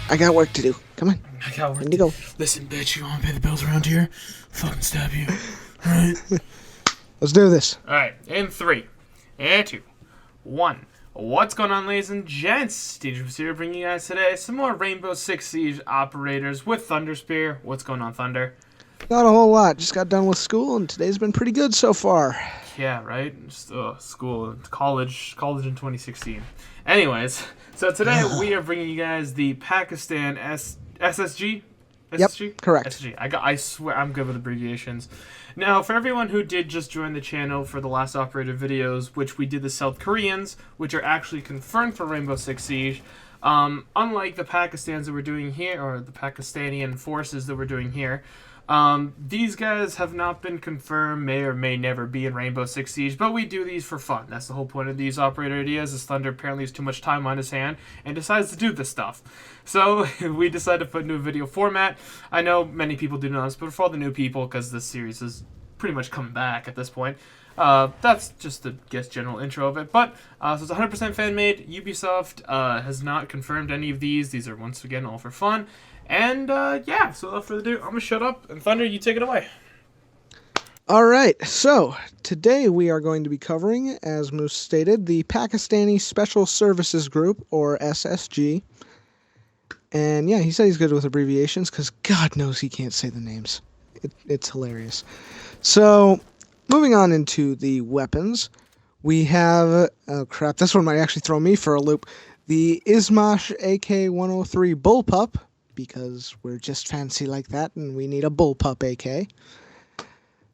I got work to do. Come on. I got work In to you go. Listen, bitch, you wanna pay the bills around here? Fucking stab you. Alright? Let's do this. Alright, in 3, and 2, 1. What's going on, ladies and gents? DJ was here bringing you guys today some more Rainbow Six Siege operators with Thunder Spear. What's going on, Thunder? Not a whole lot. Just got done with school, and today's been pretty good so far. Yeah, right? Just school, college in 2016. Anyways, so today we are bringing you guys the Pakistan SSG. SSG? Yep, correct. SSG. I swear I'm good with abbreviations. Now, for everyone who did just join the channel for the last operator videos, which we did the South Koreans, which are actually confirmed for Rainbow Six Siege, unlike the Pakistans that we're doing here, or the Pakistani forces that we're doing here, these guys have not been confirmed, may or may never be in Rainbow Six Siege, but we do these for fun. That's the whole point of these operator ideas, is Thunder apparently has too much time on his hand and decides to do this stuff. So we decided to put into a video format. I know many people do know this, but for all the new people, because this series is pretty much coming back at this point, that's just the general intro of it. But so it's 100% fan-made. Ubisoft has not confirmed any of these. These are, once again, all for fun. And, yeah, so without further ado, I'm going to shut up. And Thunder, you take it away. All right, so today we are going to be covering, as Moose stated, the Pakistani Special Services Group, or SSG. And yeah, he said he's good with abbreviations, because God knows he can't say the names. It's hilarious. So, moving on into the weapons, we have, oh crap, this one might actually throw me for a loop, the Izmash AK-103 Bullpup, because we're just fancy like that and we need a Bullpup AK.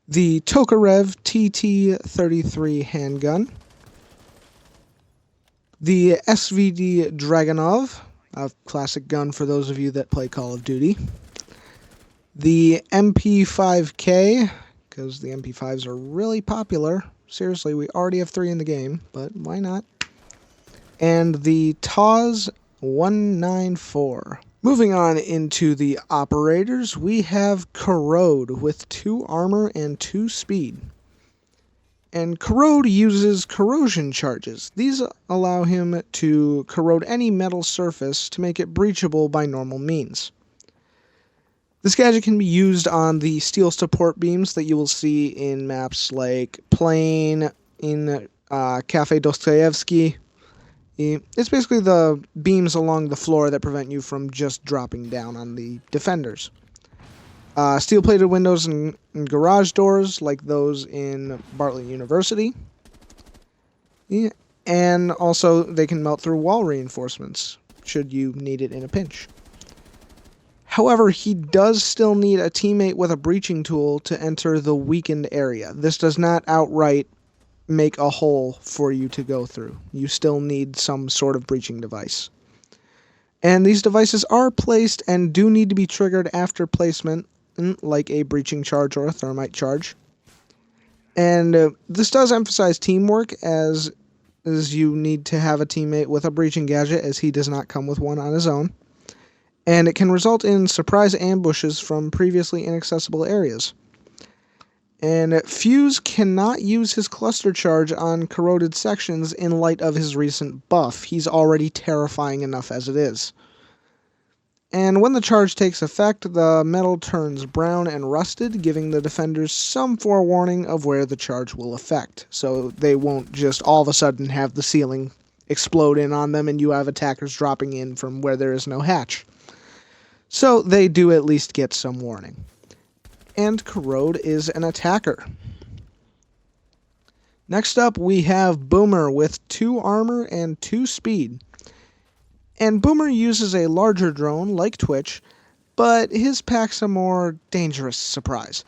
The Tokarev TT-33 handgun. The SVD Dragunov, a classic gun for those of you that play Call of Duty. The MP5K, because the MP5s are really popular. Seriously, we already have 3 in the game, but why not? And the TAWS 194. Moving on into the operators, we have Corrode with 2 armor and 2 speed. And Corrode uses corrosion charges. These allow him to corrode any metal surface to make it breachable by normal means. This gadget can be used on the steel support beams that you will see in maps like Plain, in Cafe Dostoevsky. It's basically the beams along the floor that prevent you from just dropping down on the defenders. Steel-plated windows and garage doors, like those in Bartlett University. And also, they can melt through wall reinforcements, should you need it in a pinch. However, he does still need a teammate with a breaching tool to enter the weakened area. This does not outright make a hole for you to go through. You still need some sort of breaching device. And these devices are placed and do need to be triggered after placement, like a breaching charge or a thermite charge. And this does emphasize teamwork, as you need to have a teammate with a breaching gadget, as he does not come with one on his own. And it can result in surprise ambushes from previously inaccessible areas. And Fuse cannot use his cluster charge on corroded sections in light of his recent buff. He's already terrifying enough as it is. And when the charge takes effect, the metal turns brown and rusted, giving the defenders some forewarning of where the charge will affect. So they won't just all of a sudden have the ceiling explode in on them and you have attackers dropping in from where there is no hatch. So they do at least get some warning. And Corrode is an attacker. Next up, we have Boomer with 2 armor and 2 speed. And Boomer uses a larger drone, like Twitch, but his packs a more dangerous surprise.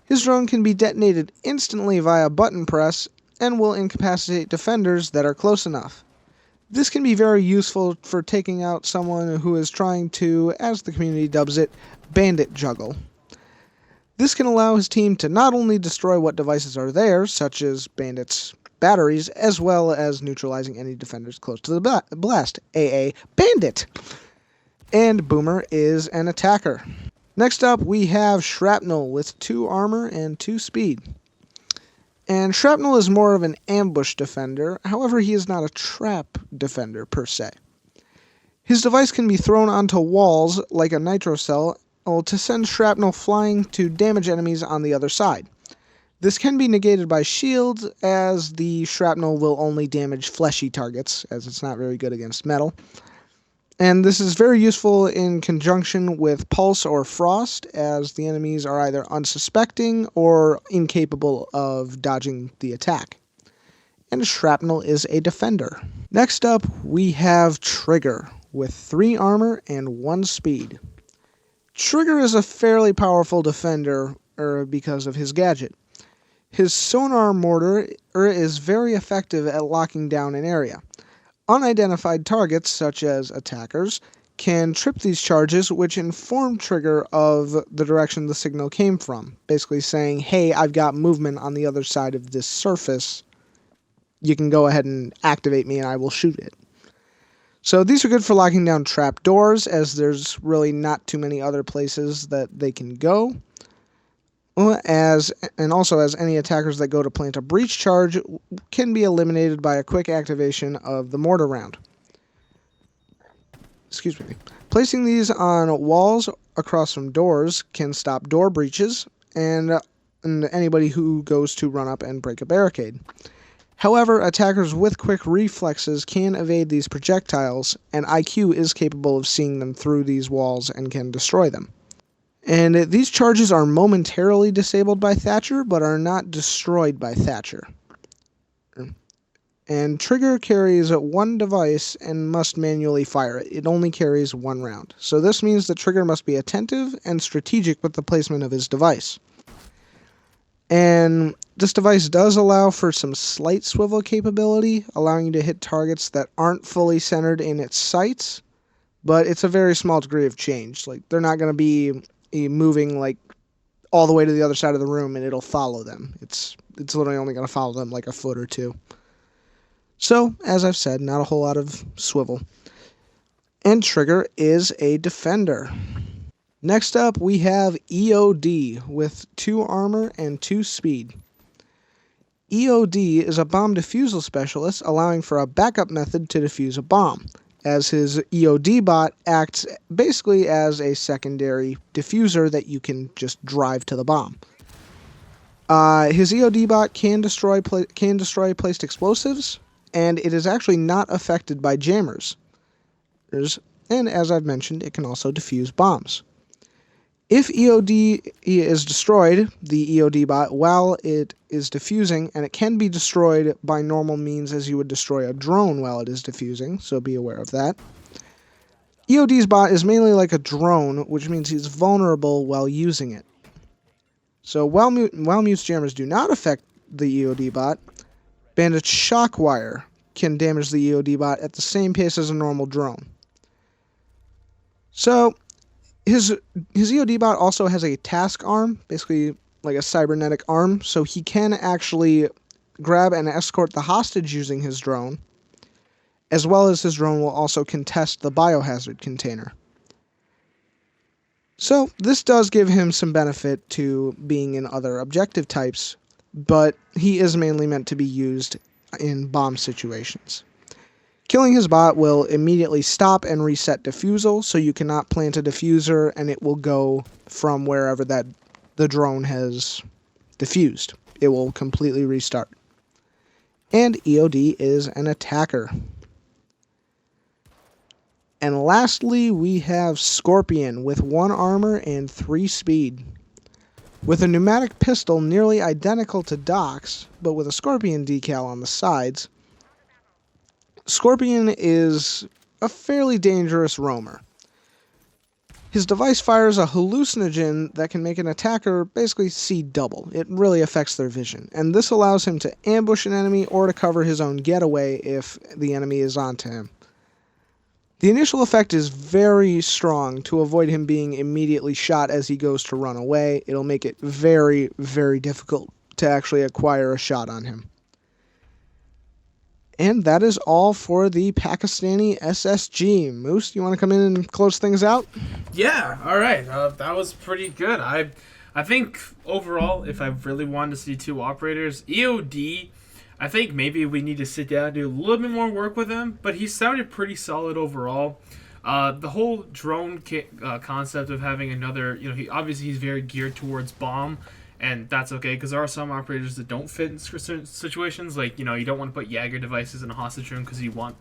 His drone can be detonated instantly via button press, and will incapacitate defenders that are close enough. This can be very useful for taking out someone who is trying to, as the community dubs it, bandit juggle. This can allow his team to not only destroy what devices are there, such as bandits' batteries, as well as neutralizing any defenders close to the blast, aka bandit. And Boomer is an attacker. Next up, we have Shrapnel with 2 armor and 2 speed. And Shrapnel is more of an ambush defender, however he is not a trap defender per se. His device can be thrown onto walls like a nitro cell to send shrapnel flying to damage enemies on the other side. This can be negated by shields, as the shrapnel will only damage fleshy targets, as it's not very good against metal. And this is very useful in conjunction with pulse or frost, as the enemies are either unsuspecting or incapable of dodging the attack. And shrapnel is a defender. Next up, we have Trigger, with 3 armor and 1 speed. Trigger is a fairly powerful defender because of his gadget. His Sonar Mortar is very effective at locking down an area. Unidentified targets, such as attackers, can trip these charges, which inform Trigger of the direction the signal came from, basically saying, hey, I've got movement on the other side of this surface. You can go ahead and activate me and I will shoot it. So these are good for locking down trap doors, as there's really not too many other places that they can go. And also as any attackers that go to plant a breach charge can be eliminated by a quick activation of the mortar round. Excuse me. Placing these on walls across from doors can stop door breaches and anybody who goes to run up and break a barricade. However, attackers with quick reflexes can evade these projectiles, and IQ is capable of seeing them through these walls and can destroy them. And these charges are momentarily disabled by Thatcher, but are not destroyed by Thatcher. And Trigger carries 1 device and must manually fire it. It only carries 1 round. So this means that Trigger must be attentive and strategic with the placement of his device. And this device does allow for some slight swivel capability, allowing you to hit targets that aren't fully centered in its sights, but it's a very small degree of change. Like, they're not going to be moving like all the way to the other side of the room and it'll follow them. It's literally only going to follow them like a foot or 2. So, as I've said, not a whole lot of swivel. And Trigger is a defender. Next up, we have EOD with 2 armor and 2 speed. EOD is a bomb defusal specialist, allowing for a backup method to defuse a bomb, as his EOD bot acts basically as a secondary diffuser that you can just drive to the bomb. His EOD bot can destroy placed explosives, and it is actually not affected by jammers. And as I've mentioned, it can also defuse bombs. If EOD is destroyed, the EOD bot, while it is diffusing, and it can be destroyed by normal means as you would destroy a drone while it is diffusing, so be aware of that. EOD's bot is mainly like a drone, which means he's vulnerable while using it. So while Mute's jammers do not affect the EOD bot, Bandit's shockwire can damage the EOD bot at the same pace as a normal drone. So his EOD bot also has a task arm, basically like a cybernetic arm, so he can actually grab and escort the hostage using his drone, as well as his drone will also contest the biohazard container. So this does give him some benefit to being in other objective types, but he is mainly meant to be used in bomb situations. Killing his bot will immediately stop and reset defusal, so you cannot plant a diffuser and it will go from wherever that the drone has diffused. It will completely restart. And EOD is an attacker. And lastly, we have Scorpion with 1 armor and 3 speed. With a pneumatic pistol nearly identical to Doc's, but with a Scorpion decal on the sides, Scorpion is a fairly dangerous roamer. His device fires a hallucinogen that can make an attacker basically see double. It really affects their vision, and this allows him to ambush an enemy or to cover his own getaway if the enemy is onto him. The initial effect is very strong to avoid him being immediately shot as he goes to run away. It'll make it very, very difficult to actually acquire a shot on him. And that is all for the Pakistani SSG. Moose, you want to come in and close things out? Yeah, all right. That was pretty good. I think overall, if I really wanted to see 2 operators, EOD, I think maybe we need to sit down and do a little bit more work with him, but he sounded pretty solid overall. The whole drone concept of having another, he's very geared towards bomb, and that's okay because there are some operators that don't fit in certain situations. Like, you don't want to put Jaeger devices in a hostage room because you want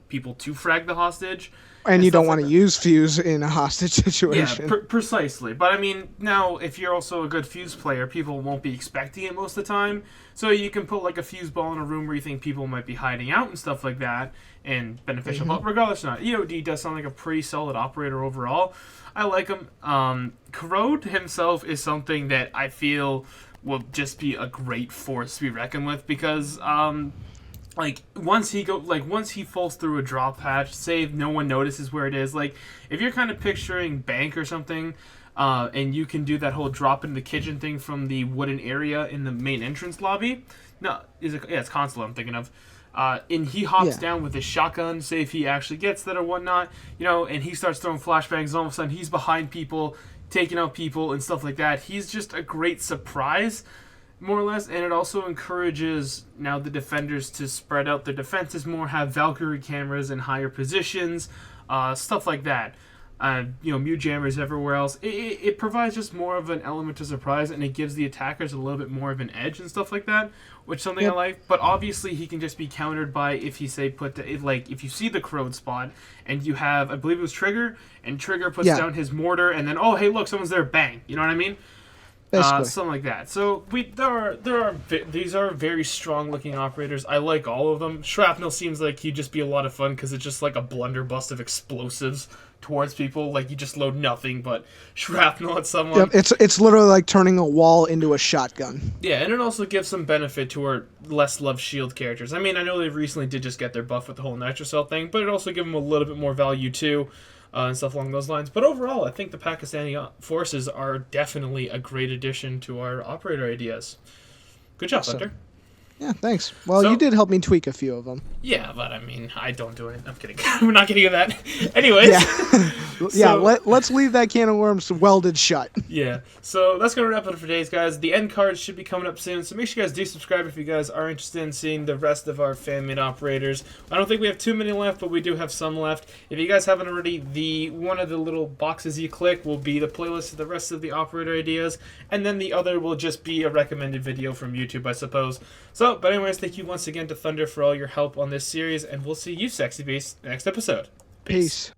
people to frag the hostage. And you don't want to use fuse in a hostage situation. Yeah, precisely. But I mean, now if you're also a good fuse player, people won't be expecting it most of the time. So you can put like a fuse ball in a room where you think people might be hiding out and stuff like that, and beneficial. But regardless, not EOD does sound like a pretty solid operator overall. I like him. Corrode himself is something that I feel will just be a great force to be reckoned with because once he falls through a drop hatch, say no one notices where it is. Like if you're kind of picturing bank or something, and you can do that whole drop in the kitchen thing from the wooden area in the main entrance lobby. No, it's console I'm thinking of. And he hops down with his shotgun, say if he actually gets that or whatnot, and he starts throwing flashbangs, and all of a sudden he's behind people, taking out people and stuff like that. He's just a great surprise, more or less, and it also encourages now the defenders to spread out their defenses more, have Valkyrie cameras in higher positions, stuff like that. Mute jammers everywhere else. It provides just more of an element of surprise, and it gives the attackers a little bit more of an edge and stuff like that, which is something I like. But obviously, he can just be countered by if you say if you see the Corrode spot and you have, I believe it was Trigger, and Trigger puts down his mortar, and then hey look, someone's there, bang. You know what I mean? Something like that. So these are very strong looking operators. I like all of them. Shrapnel seems like he'd just be a lot of fun because it's just like a blunderbuss of explosives towards people. Like you just load nothing but shrapnel at someone. Yep, it's literally like turning a wall into a shotgun. Yeah, and it also gives some benefit to our less loved shield characters. I mean, I know they recently did just get their buff with the whole nitrocell thing, but it also gives them a little bit more value too. And stuff along those lines. But overall, I think the Pakistani forces are definitely a great addition to our operator ideas. Good job, Thunder. Yeah, thanks. Well, you did help me tweak a few of them. Yeah, but I mean, I don't do it. I'm kidding. We're not getting into that. Anyways. Let's leave that can of worms welded shut. Yeah. So that's going to wrap it up for today's, guys. The end cards should be coming up soon, so make sure you guys do subscribe if you guys are interested in seeing the rest of our fan-made operators. I don't think we have too many left, but we do have some left. If you guys haven't already, one of the little boxes you click will be the playlist of the rest of the operator ideas, and then the other will just be a recommended video from YouTube, I suppose. So, but anyways, thank you once again to Thunder for all your help on this series, and we'll see you, Sexy Beast, next episode. Peace.